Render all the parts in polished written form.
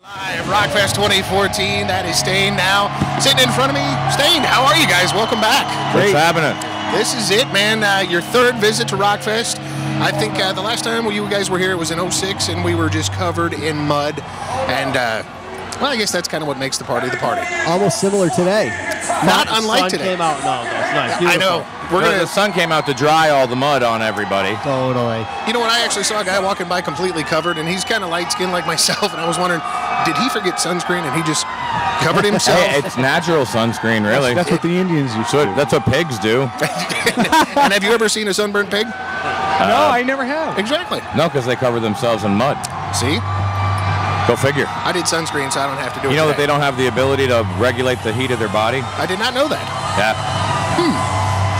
Live, Rockfest 2014, that is Stain now. Sitting in front of me, Stain, how are you guys? Welcome back. What's happening? This is it, man. Your third visit to Rockfest. I think the last time you guys were here, it was in 06, and we were just covered in mud. And, well, I guess that's kind of what makes the party the party. Almost similar today. Not unlike today. Came out. No, that's nice. Beautiful. I know. The sun came out to dry all the mud on everybody. Totally. You know what? I actually saw a guy walking by completely covered, and he's kind of light-skinned like myself, and I was wondering, did he forget sunscreen and he just covered himself? Hey, it's natural sunscreen, really. That's what the Indians used to do. That's what pigs do. And have you ever seen a sunburned pig? No, I never have. Exactly. No, because they cover themselves in mud. See? Go figure. I did sunscreen, so I don't have to do it. You know that today. they don't have the ability to regulate the heat of their body? I did not know that. Yeah.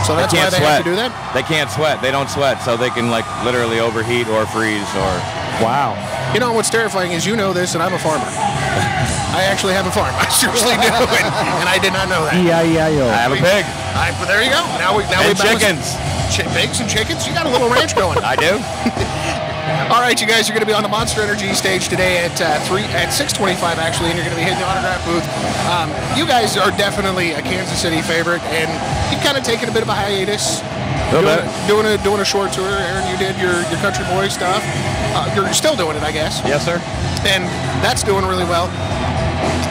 So that's why they have to do that? They can't sweat. They don't sweat, so they can, like, literally overheat or freeze or... Wow. You know, what's terrifying is you know this, and I'm a farmer. I actually have a farm. I seriously do, and I did not know that. E-I-E-I-O. I have a pig. But there you go. Now we And chickens. Pigs and chickens? You got a little ranch going. I do. All right, you guys are going to be on the Monster Energy stage today at 6:25 actually, and you're going to be hitting the autograph booth. You guys are definitely a Kansas City favorite, and you've kind of taken a bit of a hiatus. Doing a short tour. Aaron, you did your country boy stuff. You're still doing it, I guess. Yes, sir. And that's doing really well.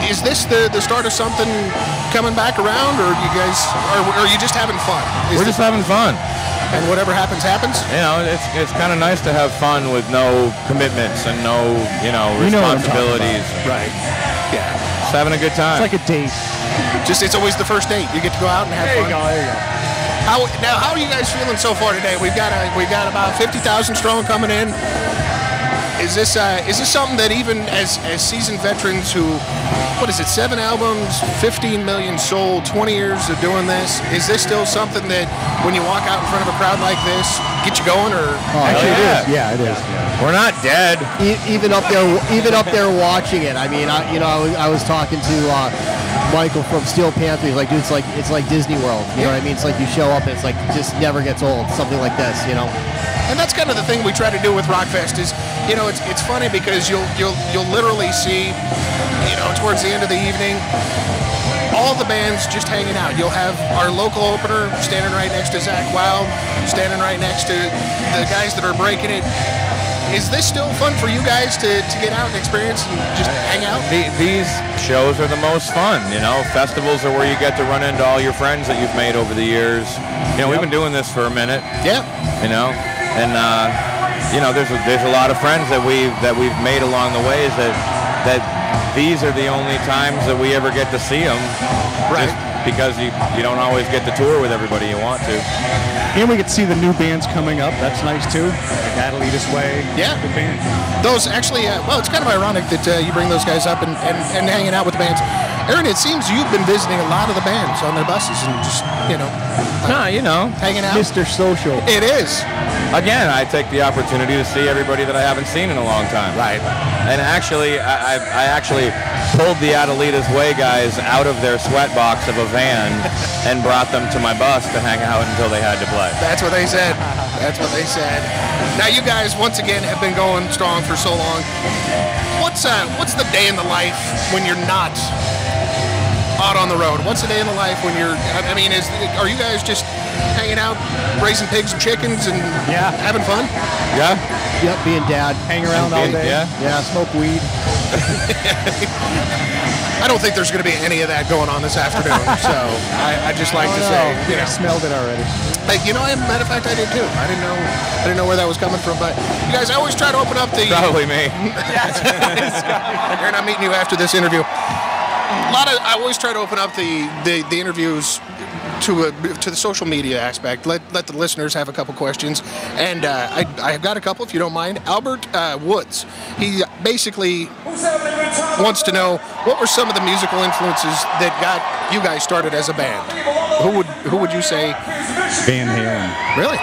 Is this the start of something coming back around, or you guys are you just having fun? We're just having fun. And whatever happens, happens? You know, it's kind of nice to have fun with no commitments and no, responsibilities. Right. Yeah. Just having a good time. It's like a date. It's always the first date. You get to go out and have fun. There you go. How are you guys feeling so far today? We've got about 50,000 strong coming in. Is this something that even as seasoned veterans who, 7 albums, 15 million sold, 20 years of doing this, is this still something that when you walk out in front of a crowd like this, get you going? Or Actually, yeah. it is. Yeah, it is. Yeah. We're not dead. Even up there watching it. I mean, I was talking to Michael from Steel Panther. He's like, dude, it's like Disney World. You know what I mean? It's like you show up and it's like it just never gets old. Something like this, you know. And that's kind of the thing we try to do with Rockfest is, it's funny because you'll literally see, towards the end of the evening, all the bands just hanging out. You'll have our local opener standing right next to Zach Wild, standing right next to the guys that are breaking it. Is this still fun for you guys to get out and experience and just hang out? These shows are the most fun, Festivals are where you get to run into all your friends that you've made over the years. We've been doing this for a minute. Yeah. And there's a lot of friends that we've made along the ways that these are the only times that we ever get to see them. Right. Just because you don't always get to tour with everybody you want to. And we get to see the new bands coming up. That's nice, too. Like That'll Lead Us Way. Yeah. Good band. Those actually, it's kind of ironic that you bring those guys up and hanging out with the bands. Aaron, it seems you've been visiting a lot of the bands on their buses and just, hanging out. Mr. Social. It is. Again, I take the opportunity to see everybody that I haven't seen in a long time. Right. And actually, I actually pulled the Adelita's Way guys out of their sweatbox of a van and brought them to my bus to hang out until they had to play. That's what they said. That's what they said. Now you guys, once again, have been going strong for so long. What's the day in the life when you're not out on the road? What's the day in the life when you're? Are you guys just hanging out, raising pigs and chickens, and having fun? Yeah. Yep, being dad. Hang around all day. Yeah, smoke weed. I don't think there's going to be any of that going on this afternoon. So I just like to say, I smelled it already. as a matter of fact, I did too. I didn't know where that was coming from. But you guys, I always try to open up the. Probably me. Aaron, I'm meeting you after this interview. I always try to open up the interviews to the social media aspect. Let the listeners have a couple questions, and I've got a couple if you don't mind. Albert Woods, he basically wants to know what were some of the musical influences that got you guys started as a band. Who would you say? Van Halen. Really?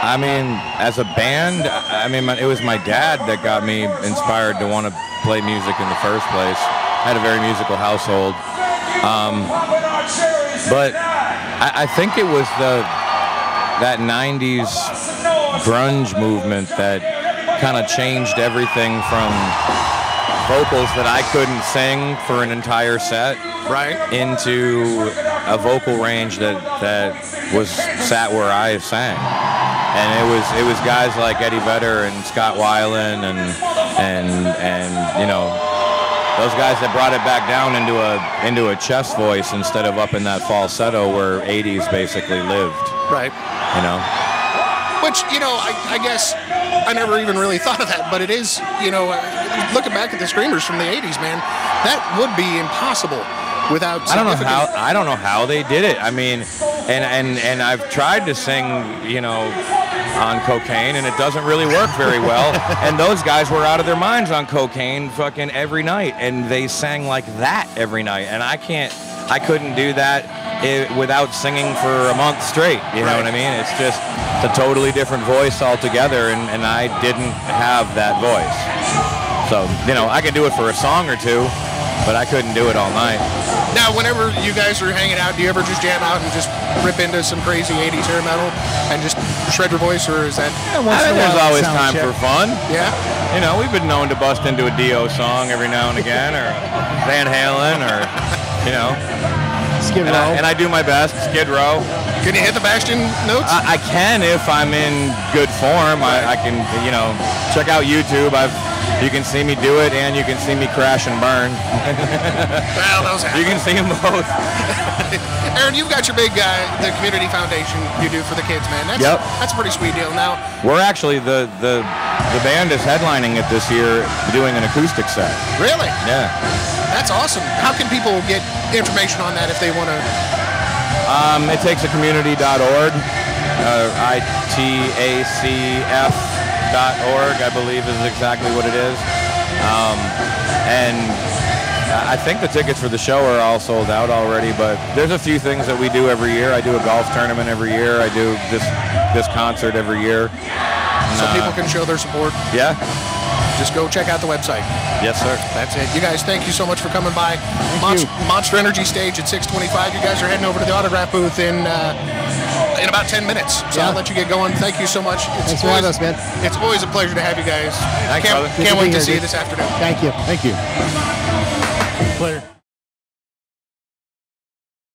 I mean, as a band, it was my dad that got me inspired to want to play music in the first place. I had a very musical household. But I think it was that 90s grunge movement that kind of changed everything from vocals that I couldn't sing for an entire set, Right. into a vocal range that was sat where I sang. And it was guys like Eddie Vedder and Scott Weiland and you know, those guys that brought it back down into a chest voice instead of up in that falsetto where 80s basically lived. Right. You know. Which, you know, I guess I never even really thought of that, but it is, you know, looking back at the screamers from the 80s, man, that would be impossible without I don't know how they did it. I mean, and I've tried to sing, you know, on cocaine, and it doesn't really work very well. And those guys were out of their minds on cocaine fucking every night, and they sang like that every night. And I couldn't do that without singing for a month straight. You know what I mean? It's just a totally different voice altogether, and I didn't have that voice. So, you know, I could do it for a song or two, but I couldn't do it all night. Now, whenever you guys are hanging out, do you ever just jam out and just rip into some crazy 80s hair metal and just shred your voice, or is that... There's always time for fun. Yeah? You know, we've been known to bust into a Dio song every now and again, or Van Halen, or, you know. Skid Row. And I do my best, Skid Row. Can you hit the Bastion notes? I can if I'm in good form. I can, you know, check out YouTube. You can see me do it, and you can see me crash and burn. Well, those happen. You can see them both. Aaron, you've got your big the community foundation you do for the kids, man. That's a pretty sweet deal. Now, we're actually the band is headlining it this year, doing an acoustic set. Really? Yeah. That's awesome. How can people get information on that if they want to? It takes a community.org, itacf.org, I believe is exactly what it is. And I think the tickets for the show are all sold out already, but there's a few things that we do every year. I do a golf tournament every year. I do this concert every year. So people can show their support. Yeah. Just go check out the website. Yes, sir. That's it. You guys, thank you so much for coming by. Monster Energy stage at 6:25. You guys are heading over to the autograph booth in about 10 minutes. So I'll let you get going. Thank you so much. Thanks for having us, man. It's always a pleasure to have you guys. Thanks, brother. Can't wait to see you this afternoon. Thank you. Thank you. Later.